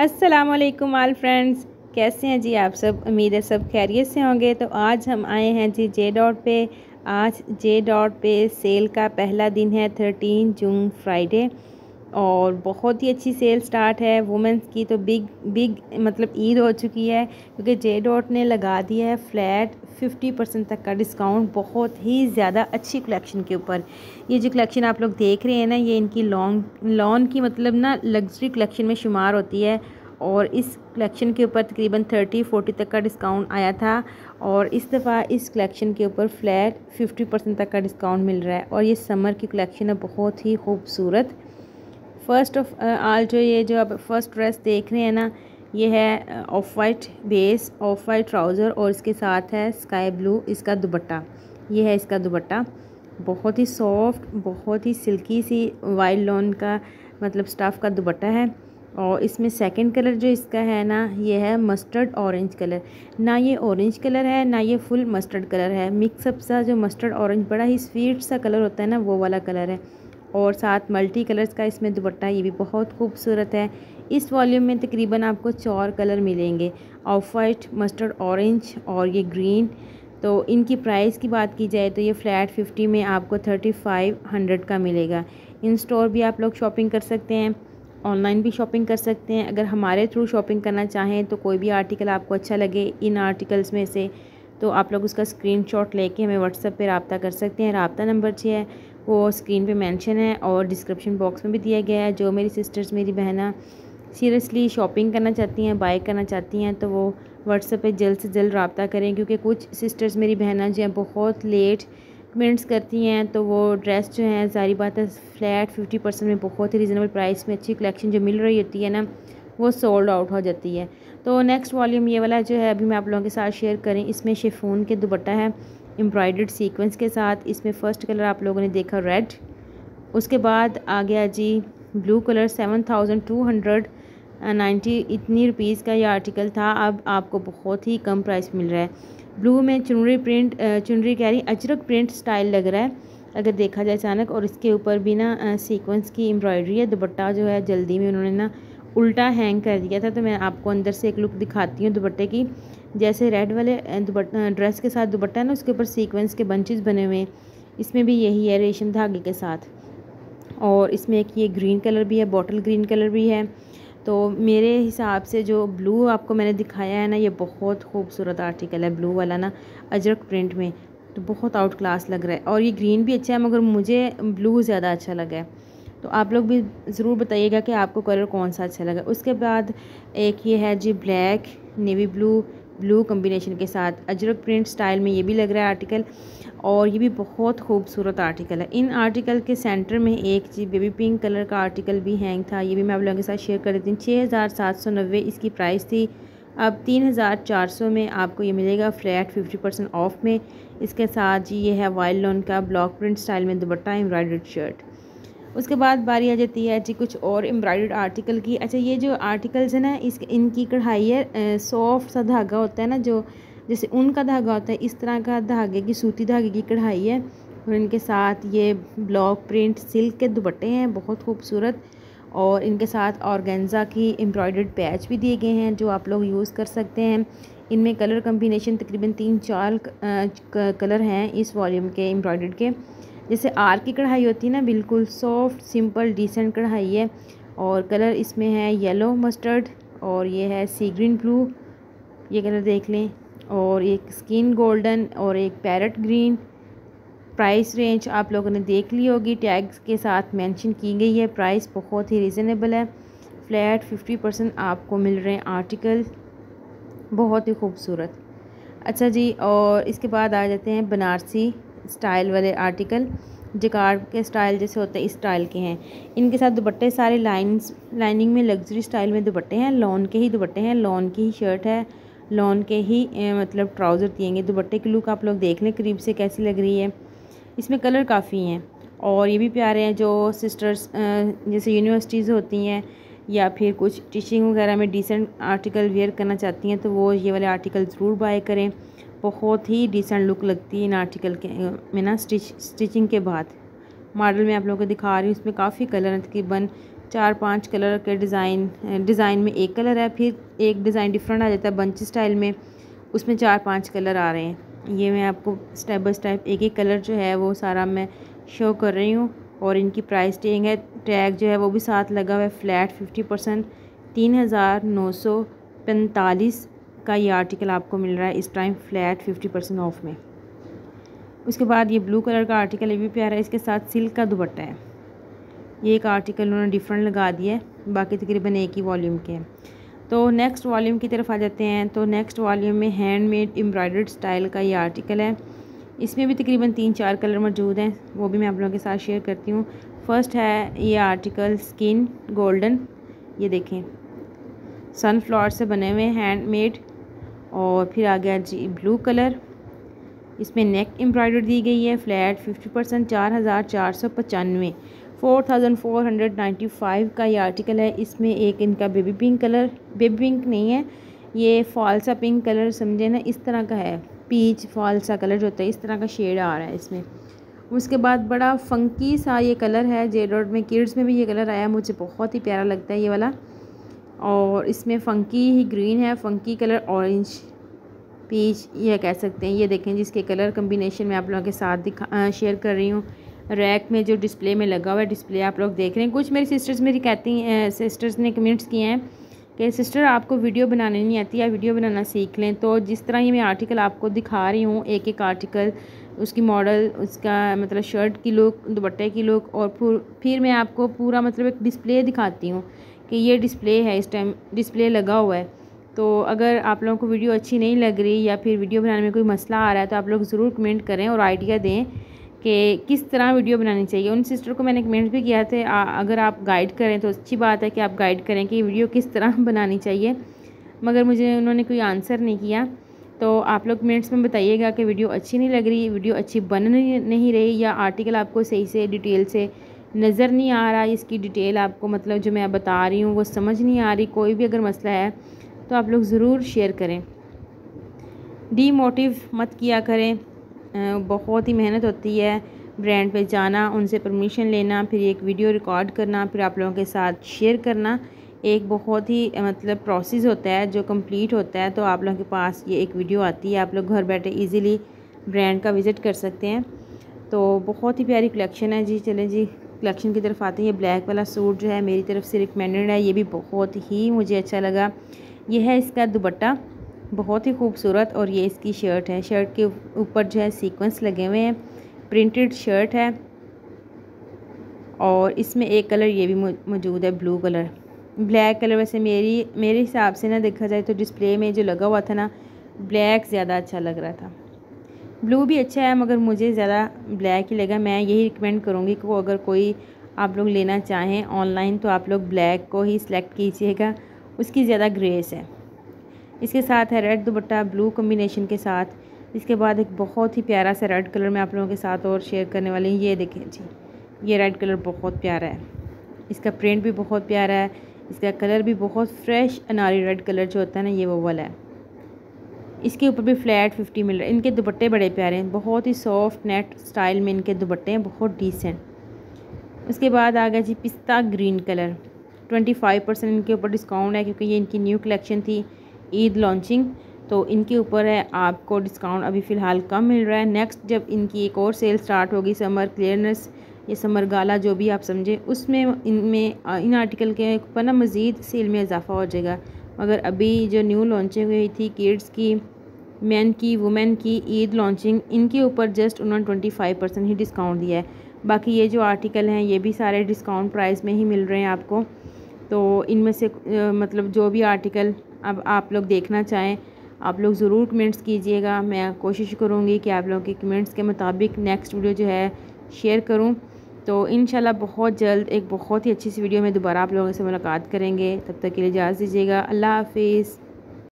अस्सलामुअलैकुम all friends, कैसे हैं जी आप सब। उम्मीद है सब खैरियत से होंगे। तो आज हम आए हैं जी जे डॉट पे। आज जे डॉट पे सेल का पहला दिन है 13 जून फ्राइडे, और बहुत ही अच्छी सेल स्टार्ट है। वुमेंस की तो बिग मतलब ईद हो चुकी है, क्योंकि जे डॉट ने लगा दिया है फ्लैट 50% तक का डिस्काउंट बहुत ही ज़्यादा अच्छी कलेक्शन के ऊपर। ये जो कलेक्शन आप लोग देख रहे हैं ना, ये इनकी लॉन की मतलब ना लग्जरी कलेक्शन में शुमार होती है, और इस कलेक्शन के ऊपर तकरीबन 30-40 तक का डिस्काउंट आया था, और इस दफ़ा इस कलेक्शन के ऊपर फ्लैट 50% तक का डिस्काउंट मिल रहा है। और ये समर की कलेक्शन है, बहुत ही खूबसूरत। फ़र्स्ट ऑफ ऑल जो आप फर्स्ट ड्रेस देख रहे हैं ना, ये है of white base, of white trouser, और इसके साथ है स्काई ब्लू इसका दुपट्टा। ये है इसका दुपट्टा, बहुत ही सॉफ्ट, बहुत ही सिल्की सी वाइल्ड लॉन का मतलब स्टफ़ का दुपट्टा है। और इसमें सेकंड कलर जो इसका है ना, ये है मस्टर्ड ऑरेंज कलर। ना ये ऑरेंज कलर है, ना ये फुल मस्टर्ड कलर है, मिक्सअप सा जो मस्टर्ड ऑरेंज बड़ा ही स्वीट सा कलर होता है ना, वो वाला कलर है। और साथ मल्टी कलर्स का इसमें दुपट्टा, ये भी बहुत खूबसूरत है। इस वॉल्यूम में तकरीबन आपको 4 कलर मिलेंगे, ऑफ वाइट, मस्टर्ड ऑरेंज और ये ग्रीन। तो इनकी प्राइस की बात की जाए तो ये फ्लैट 50 में आपको 3500 का मिलेगा। इन स्टोर भी आप लोग शॉपिंग कर सकते हैं, ऑनलाइन भी शॉपिंग कर सकते हैं। अगर हमारे थ्रू शॉपिंग करना चाहें तो कोई भी आर्टिकल आपको अच्छा लगे इन आर्टिकल्स में से, तो आप लोग उसका स्क्रीनशॉट लेके हमें व्हाट्सएप पे रब्ता कर सकते हैं। रब्ता नंबर जो है वो स्क्रीन पे मेंशन है और डिस्क्रिप्शन बॉक्स में भी दिया गया है। जो मेरी सिस्टर्स, मेरी बहना सीरियसली शॉपिंग करना चाहती हैं, बाय करना चाहती हैं, तो वो व्हाट्सएप पे जल्द से जल्द रब्ता करें, क्योंकि कुछ सिस्टर्स मेरी बहना जो हैं बहुत लेट कमेंट्स करती हैं। तो वो ड्रेस जो है, ज़ाहिर बात है, फ्लैट 50% में बहुत ही रीज़नेबल प्राइस में अच्छी कलेक्शन जो मिल रही होती है ना, वो सोल्ड आउट हो जाती है। तो नेक्स्ट वॉल्यूम ये वाला जो है अभी मैं आप लोगों के साथ शेयर करें। इसमें शिफॉन के दुपट्टा है एम्ब्रॉयडर्ड सीक्वेंस के साथ। इसमें फ़र्स्ट कलर आप लोगों ने देखा रेड, उसके बाद आ गया जी ब्लू कलर। 7290 इतनी रुपीज़ का ये आर्टिकल था, अब आपको बहुत ही कम प्राइस मिल रहा है। ब्लू में चुनरी कह रही अजरक प्रिंट स्टाइल लग रहा है अगर देखा जाए अचानक, और इसके ऊपर भी ना सीक्वेंस की एम्ब्रॉयडरी है। दुपट्टा जो है जल्दी में उन्होंने ना उल्टा हैंग कर दिया था, तो मैं आपको अंदर से एक लुक दिखाती हूँ दुपट्टे की। जैसे रेड वाले ड्रेस के साथ दुपट्टा है ना, उसके ऊपर सीक्वेंस के बंचेस बने हुए हैं, इसमें भी यही है रेशम धागे के साथ। और इसमें एक ये ग्रीन कलर भी है, बॉटल ग्रीन कलर भी है। तो मेरे हिसाब से जो ब्लू आपको मैंने दिखाया है ना, ये बहुत खूबसूरत आर्टिकल है ब्लू वाला ना, अजरक प्रिंट में, तो बहुत आउट क्लास लग रहा है। और ये ग्रीन भी अच्छा है, मगर मुझे ब्लू ज़्यादा अच्छा लगा है। तो आप लोग भी ज़रूर बताइएगा कि आपको कलर कौन सा अच्छा लगा। उसके बाद एक ये है जी ब्लैक नेवी ब्लू कम्बिनेशन के साथ अजरक प्रिंट स्टाइल में ये भी लग रहा है आर्टिकल, और ये भी बहुत खूबसूरत आर्टिकल है। इन आर्टिकल के सेंटर में एक जी बेबी पिंक कलर का आर्टिकल भी हैंग था, ये भी मैं आप लोगों के साथ शेयर कर देती हूँ। 6790 इसकी प्राइस थी, अब 3400 में आपको ये मिलेगा फ्लैट 50% ऑफ में। इसके साथ जी ये है वाइल्ड लॉन का ब्लॉक प्रिंट स्टाइल में दुपट्टा, एम्ब्रॉयडर्ड शर्ट। उसके बाद बारी आ जाती है जी कुछ और एम्ब्रॉयडर्ड आर्टिकल की। अच्छा, ये जो आर्टिकल्स है ना, इनकी कढ़ाई है, सॉफ्ट सा धागा होता है ना, जो जैसे ऊन का धागा होता है, इस तरह का धागे की, सूती धागे की कढ़ाई है। और इनके साथ ये ब्लॉक प्रिंट सिल्क के दुपट्टे हैं, बहुत खूबसूरत। और इनके साथ ऑर्गेन्जा की एम्ब्रॉयडर्ड पैच भी दिए गए हैं, जो आप लोग यूज़ कर सकते हैं। इनमें कलर कम्बिनेशन तकरीबन 3-4 कलर हैं इस वॉल्यूम के एम्ब्रॉयडर्ड के। जैसे आर की कढ़ाई होती है ना, बिल्कुल सॉफ्ट सिंपल डिसेंट कढ़ाई है। और कलर इसमें है येलो मस्टर्ड, और ये है सी ग्रीन ब्लू, ये कलर देख लें, और एक स्किन गोल्डन और एक पैरेट ग्रीन। प्राइस रेंज आप लोगों ने देख ली होगी, टैग्स के साथ मेंशन की गई है। प्राइस बहुत ही रीज़नेबल है, फ्लैट 50% आपको मिल रहे हैं आर्टिकल, बहुत ही खूबसूरत। अच्छा जी, और इसके बाद आ जाते हैं बनारसी स्टाइल वाले आर्टिकल। जकार्ड के स्टाइल जैसे होते हैं इस स्टाइल के हैं। इनके साथ दुपट्टे सारे लाइनिंग में लग्जरी स्टाइल में दुपट्टे हैं, लॉन के ही दुपट्टे हैं, लॉन की ही शर्ट है, लॉन के ही मतलब ट्राउज़र दिएंगे। दुपट्टे की लुक आप लोग देख लें करीब से कैसी लग रही है। इसमें कलर काफ़ी हैं और ये भी प्यारे हैं। जो सिस्टर्स जैसे यूनिवर्सिटीज़ होती हैं या फिर कुछ टीचिंग वगैरह में डिसेंट आर्टिकल वेयर करना चाहती हैं, तो वो ये वाले आर्टिकल ज़रूर बाय करें। बहुत ही डिसेंट लुक लगती है इन आर्टिकल के में ना, स्टिचिंग के बाद। मॉडल में आप लोगों को दिखा रही हूँ, इसमें काफ़ी कलर हैं, तकरीबन 4-5 कलर के डिज़ाइन में एक कलर है, फिर एक डिज़ाइन डिफरेंट आ जाता है बंच स्टाइल में, उसमें 4-5 कलर आ रहे हैं। ये मैं आपको स्टेप बाय स्टेप एक एक कलर जो है वो सारा मैं शो कर रही हूँ। और इनकी प्राइस टैग जो है वो भी साथ लगा हुआ है, फ्लैट 50%, 3945 का ये आर्टिकल आपको मिल रहा है इस टाइम फ्लैट 50% ऑफ में। उसके बाद ये ब्लू कलर का आर्टिकल, ये भी प्यारा है, इसके साथ सिल्क का दुपट्टा है। ये एक आर्टिकल उन्होंने डिफरेंट लगा दिया है, बाकी तकरीबन एक ही वॉल्यूम के हैं। तो नेक्स्ट वॉल्यूम की तरफ आ जाते हैं। तो नेक्स्ट वॉल्यूम में हैंडमेड एम्ब्रॉयडर्ड स्टाइल का ये आर्टिकल है। इसमें भी तकरीबन 3-4 कलर मौजूद हैं, वो भी मैं आप लोगों के साथ शेयर करती हूँ। फर्स्ट है ये आर्टिकल स्किन गोल्डन, ये देखें सनफ्लावर से बने हुए हैंडमेड। और फिर आ गया जी ब्लू कलर, इसमें नेक एम्ब्रॉयडर दी गई है, फ्लैट 50%, 4495, 4495 का ये आर्टिकल है। इसमें एक इनका बेबी पिंक नहीं है, ये फालसा पिंक कलर समझे ना, इस तरह का है, पीच फालसा कलर जो होता है इस तरह का शेड आ रहा है इसमें। उसके बाद बड़ा फंकी सा ये कलर है, जेडॉट में किड्स में भी ये कलर आया, मुझे बहुत ही प्यारा लगता है ये वाला। और इसमें फंकी ही ग्रीन है, फंकी कलर ऑरेंज पीच ये कह सकते हैं। ये देखें जिसके कलर कम्बिनेशन में आप लोगों के साथ शेयर कर रही हूँ। रैक में जो डिस्प्ले में लगा हुआ है, डिस्प्ले आप लोग देख रहे हैं। कुछ मेरी सिस्टर्स ने कमेंट्स किए हैं कि सिस्टर आपको वीडियो बनाने नहीं आती, या वीडियो बनाना सीख लें। तो जिस तरह ये मैं आर्टिकल आपको दिखा रही हूँ, एक एक आर्टिकल, उसकी मॉडल, उसका मतलब शर्ट की लुक, दुपट्टे की लुक, और फिर मैं आपको पूरा मतलब एक डिस्प्ले दिखाती हूँ कि ये डिस्प्ले है, इस टाइम डिस्प्ले लगा हुआ है। तो अगर आप लोगों को वीडियो अच्छी नहीं लग रही या फिर वीडियो बनाने में कोई मसला आ रहा है तो आप लोग ज़रूर कमेंट करें और आइडिया दें कि किस तरह वीडियो बनानी चाहिए। उन सिस्टर को मैंने कमेंट भी किया थे, अगर आप गाइड करें तो अच्छी बात है कि आप गाइड करें कि वीडियो किस तरह बनानी चाहिए, मगर मुझे उन्होंने कोई आंसर नहीं किया। तो आप लोग कमेंट्स में बताइएगा कि वीडियो अच्छी नहीं लग रही, वीडियो अच्छी बन नहीं रही, या आर्टिकल आपको सही से डिटेल से नज़र नहीं आ रहा, इसकी डिटेल आपको मतलब जो मैं बता रही हूँ वो समझ नहीं आ रही, कोई भी अगर मसला है तो आप लोग ज़रूर शेयर करें। डीमोटिव मत किया करें, बहुत ही मेहनत होती है ब्रांड पे जाना, उनसे परमिशन लेना, फिर एक वीडियो रिकॉर्ड करना, फिर आप लोगों के साथ शेयर करना, एक बहुत ही मतलब प्रोसेस होता है जो कंप्लीट होता है। तो आप लोगों के पास ये एक वीडियो आती है, आप लोग घर बैठे इजीली ब्रांड का विज़िट कर सकते हैं। तो बहुत ही प्यारी कलेक्शन है जी। चलें जी कलेक्शन की तरफ आते हैं। ये ब्लैक वाला सूट जो है मेरी तरफ से रिकमेंडेड है, ये भी बहुत ही मुझे अच्छा लगा। ये है इसका दुपट्टा, बहुत ही खूबसूरत, और ये इसकी शर्ट है। शर्ट के ऊपर जो है सीक्वेंस लगे हुए हैं, प्रिंटेड शर्ट है। और इसमें एक कलर ये भी मौजूद है, ब्लू कलर। ब्लैक कलर वैसे मेरे हिसाब से ना देखा जाए तो डिस्प्ले में जो लगा हुआ था ना, ब्लैक ज़्यादा अच्छा लग रहा था। ब्लू भी अच्छा है मगर मुझे ज़्यादा ब्लैक ही लगा। मैं यही रिकमेंड करूँगी कि वो अगर कोई आप लोग लेना चाहें ऑनलाइन तो आप लोग ब्लैक को ही सिलेक्ट कीजिएगा, उसकी ज़्यादा ग्रेस है। इसके साथ है रेड दुपट्टा ब्लू कॉम्बिनेशन के साथ। इसके बाद एक बहुत ही प्यारा सा रेड कलर मैं आप लोगों के साथ और शेयर करने वाली हूँ। ये देखें जी, ये रेड कलर बहुत प्यारा है, इसका प्रिंट भी बहुत प्यारा है, इसका कलर भी बहुत फ्रेश अनारी रेड कलर जो होता है ना, ये वो वाला है। इसके ऊपर भी फ्लैट 50 मिल रहा है। इनके दुपट्टे बड़े प्यारे हैं, बहुत ही सॉफ्ट नेट स्टाइल में इनके दुपट्टे हैं, बहुत डिसेंट। उसके बाद आ गया जी पिस्ता ग्रीन कलर, 25% इनके ऊपर डिस्काउंट है क्योंकि ये इनकी न्यू कलेक्शन थी, ईद लॉन्चिंग, तो इनके ऊपर है आपको डिस्काउंट अभी फ़िलहाल कम मिल रहा है। नेक्स्ट जब इनकी एक और सेल स्टार्ट होगी, समर क्लियरनेस या समर गाला जो भी आप समझें, उसमें इन आर्टिकल के ऊपर ना मज़ीद सेल में इजाफा हो जाएगा। मगर अभी जो न्यू लॉन्चिंग हुई थी किड्स की, मैन की, वुमेन की ईद लॉन्चिंग, इनके ऊपर जस्ट उन्होंने 25% ही डिस्काउंट दिया है। बाकी ये जो आर्टिकल हैं ये भी सारे डिस्काउंट प्राइस में ही मिल रहे हैं आपको। तो इनमें से मतलब जो भी आर्टिकल अब आप लोग देखना चाहें आप लोग ज़रूर कमेंट्स कीजिएगा। मैं कोशिश करूँगी कि आप लोगों के कमेंट्स के मुताबिक नेक्स्ट वीडियो जो है शेयर करूँ। तो इंशाल्लाह बहुत जल्द एक बहुत ही अच्छी सी वीडियो में दोबारा आप लोगों से मुलाकात करेंगे। तब तक के लिए इजाज़त दीजिएगा। अल्लाह हाफिज़।